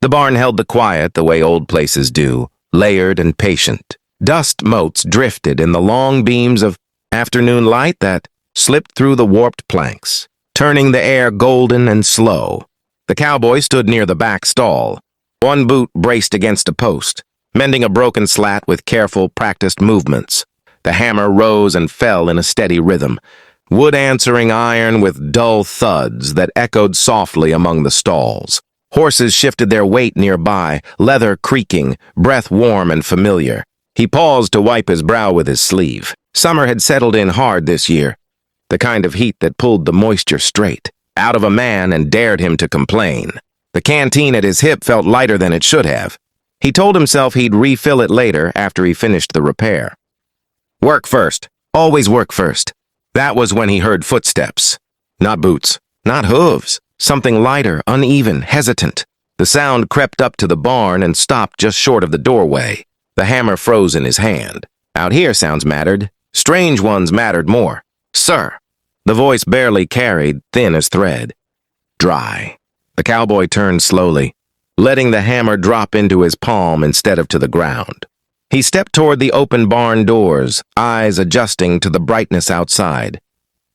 The barn held the quiet the way old places do, layered and patient. Dust motes drifted in the long beams of afternoon light that slipped through the warped planks, turning the air golden and slow. The cowboy stood near the back stall, one boot braced against a post, mending a broken slat with careful, practiced movements. The hammer rose and fell in a steady rhythm, wood answering iron with dull thuds that echoed softly among the stalls. Horses shifted their weight nearby, leather creaking, breath warm and familiar. He paused to wipe his brow with his sleeve. Summer had settled in hard this year, the kind of heat that pulled the moisture straight out of a man and dared him to complain. The canteen at his hip felt lighter than it should have. He told himself he'd refill it later after he finished the repair. Work first. Always work first. That was when he heard footsteps. Not boots, not hooves. Something lighter, uneven, hesitant. The sound crept up to the barn and stopped just short of the doorway. The hammer froze in his hand. Out here sounds mattered. Strange ones mattered more. Sir. The voice barely carried, thin as thread. Dry. The cowboy turned slowly, letting the hammer drop into his palm instead of to the ground. He stepped toward the open barn doors, eyes adjusting to the brightness outside.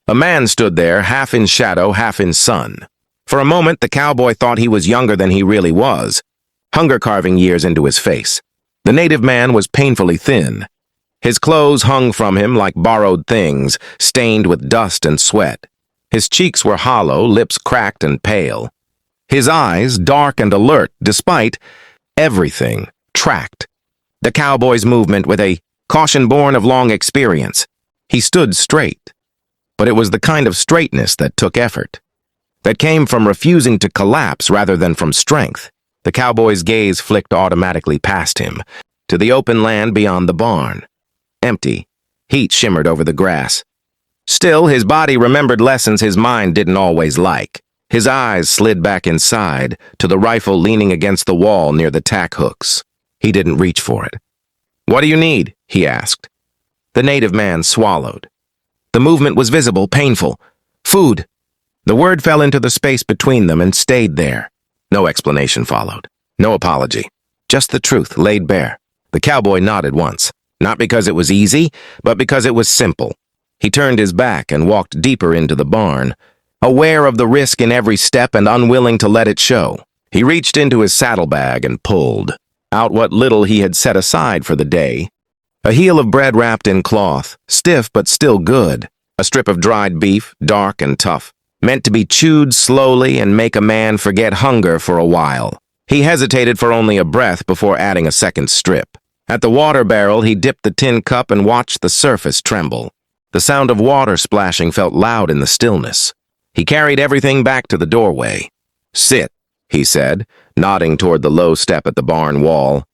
A man stood there, half in shadow, half in sun. For a moment, the cowboy thought he was younger than he really was, hunger carving years into his face. The native man was painfully thin. His clothes hung from him like borrowed things, stained with dust and sweat. His cheeks were hollow, lips cracked and pale. His eyes, dark and alert, despite everything, tracked the cowboy's movement with a caution born of long experience. He stood straight, but it was the kind of straightness that took effort, that came from refusing to collapse rather than from strength. The cowboy's gaze flicked automatically past him, to the open land beyond the barn. Empty. Heat shimmered over the grass. Still, his body remembered lessons his mind didn't always like. His eyes slid back inside, to the rifle leaning against the wall near the tack hooks. He didn't reach for it. "What do you need?" he asked. The native man swallowed. The movement was visible, painful. "Food." The word fell into the space between them and stayed there. No explanation followed. No apology. Just the truth laid bare. The cowboy nodded once, not because it was easy, but because it was simple. He turned his back and walked deeper into the barn, aware of the risk in every step and unwilling to let it show. He reached into his saddlebag and pulled out what little he had set aside for the day. A heel of bread wrapped in cloth, stiff but still good. A strip of dried beef, dark and tough, meant to be chewed slowly and make a man forget hunger for a while. He hesitated for only a breath before adding a second strip. At the water barrel, he dipped the tin cup and watched the surface tremble. The sound of water splashing felt loud in the stillness. He carried everything back to the doorway. "Sit," he said, nodding toward the low step at the barn wall.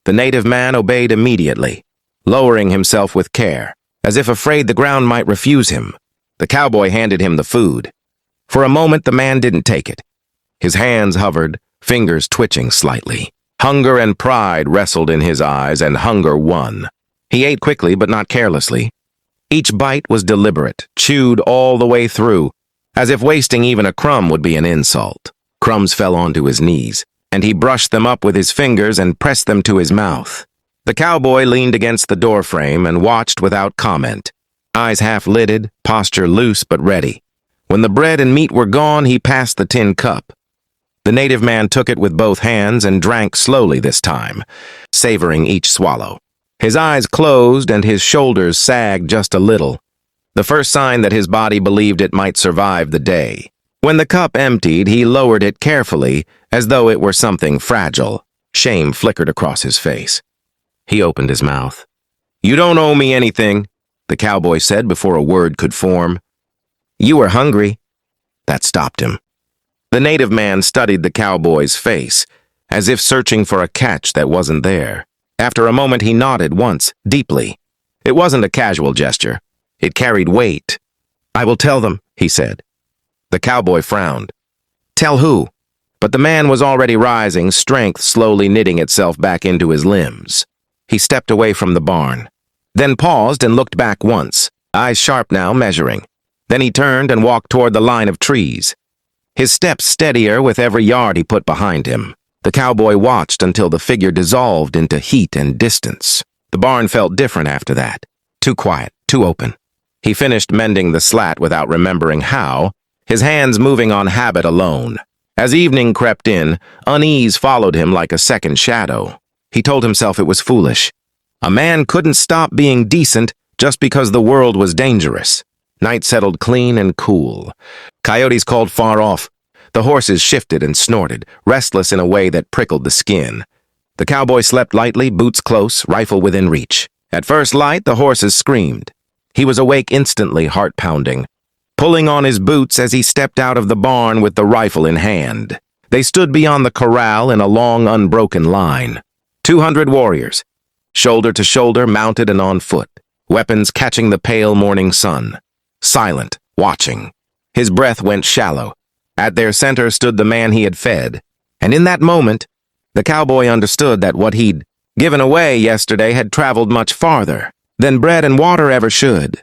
The native man obeyed immediately, lowering himself with care, as if afraid the ground might refuse him. The cowboy handed him the food. For a moment, the man didn't take it. His hands hovered, fingers twitching slightly. Hunger and pride wrestled in his eyes, and hunger won. He ate quickly, but not carelessly. Each bite was deliberate, chewed all the way through, as if wasting even a crumb would be an insult. Crumbs fell onto his knees, and he brushed them up with his fingers and pressed them to his mouth. The cowboy leaned against the doorframe and watched without comment, eyes half-lidded, posture loose but ready. When the bread and meat were gone, he passed the tin cup. The native man took it with both hands and drank slowly this time, savoring each swallow. His eyes closed and his shoulders sagged just a little, the first sign that his body believed it might survive the day. When the cup emptied, he lowered it carefully, as though it were something fragile. Shame flickered across his face. He opened his mouth. "You don't owe me anything," the cowboy said before a word could form. "You were hungry." That stopped him. The native man studied the cowboy's face, as if searching for a catch that wasn't there. After a moment, he nodded once, deeply. It wasn't a casual gesture. It carried weight. "I will tell them," he said. The cowboy frowned. "Tell who?" But the man was already rising, strength slowly knitting itself back into his limbs. He stepped away from the barn, then paused and looked back once, eyes sharp now, measuring. Then he turned and walked toward the line of trees, his steps steadier with every yard he put behind him. The cowboy watched until the figure dissolved into heat and distance. The barn felt different after that. Too quiet, too open. He finished mending the slat without remembering how, his hands moving on habit alone. As evening crept in, unease followed him like a second shadow. He told himself it was foolish. A man couldn't stop being decent just because the world was dangerous. Night settled clean and cool. Coyotes called far off. The horses shifted and snorted, restless in a way that prickled the skin. The cowboy slept lightly, boots close, rifle within reach. At first light, the horses screamed. He was awake instantly, heart pounding, pulling on his boots as he stepped out of the barn with the rifle in hand. They stood beyond the corral in a long, unbroken line. 200 warriors, shoulder to shoulder, mounted and on foot, weapons catching the pale morning sun. Silent, watching. His breath went shallow. At their center stood the man he had fed, and in that moment, the cowboy understood that what he'd given away yesterday had traveled much farther than bread and water ever should.